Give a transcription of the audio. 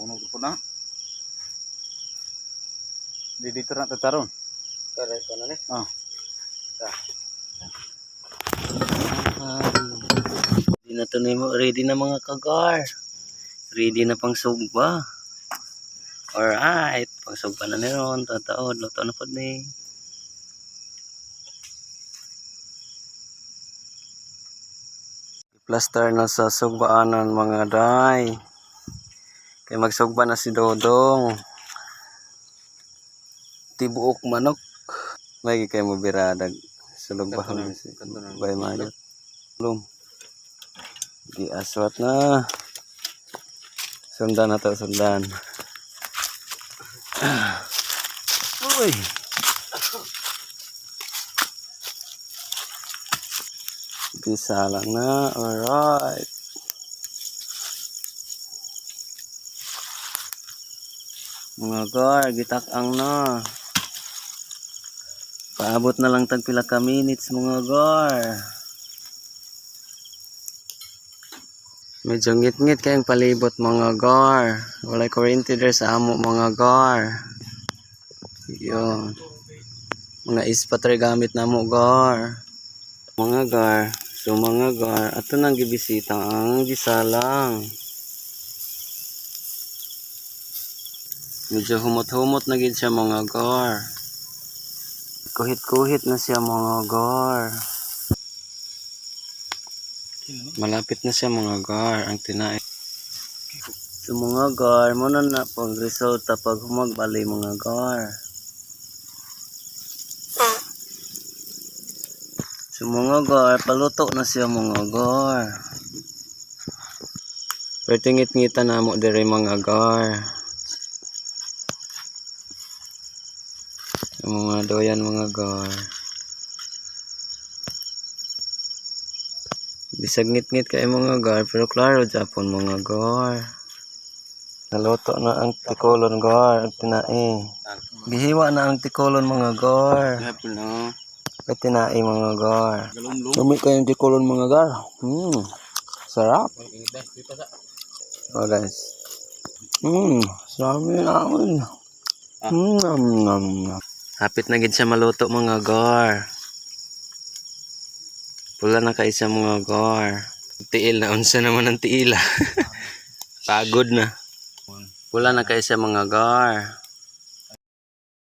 Unog ko na. Dito na tataron. Correct ko na ni. Ah. Ready na to nimo, ready na mga kagar. Ready na pang sugba. Alright, pang sugba na niron, tataod, luto na pod ni. Plaster na sa sugbaanan mga day. Kay magsugba na si Dodong. Tibuok manok. May kay mo biradag. Sulog ba kami si Bay Mayot. Lum. Di aswat na. Sundan na to, sundan. Uy. Bisa lang na. Alright. Mga gar, gitak-ang na. Paabot na lang tag pila ka minutes mga gar. Medyo ngit-ngit kayong palibot mga gar. Walay kuryente der sa amo mga gar. Yun. Mga ispatter gamit na mo gar. Mga gar. So mga gar, ato nang gibisita ang gisalang. Medyo humot-humot na gid siya mga gar. Kuhit-kuhit na siya mga gar. Malapit na siya mga gar ang tinae. So mga gar, muna na pag resulta pag humagbali mga gar. So mga gar, paluto na siya mga gar. Pertingit-ngitan na mo dire mga gar. Mga doyan mga gar. Bisag ngit-ngit kay mga gar pero klaro japon mga gar. Naluto na ang tikolon gar, ang tinae. Gihiwa na ang tikolon mga gar. Ang tinae mga gar. Lumi kayong tikolon mga gar. Sarap. Oh guys. Sarap yun. Hapit na gid siya maluto mga gar. Pula na kay sa mga gar. Tiil na unsa naman ang tiila. Pagod na. Pula na kay sa mga gar.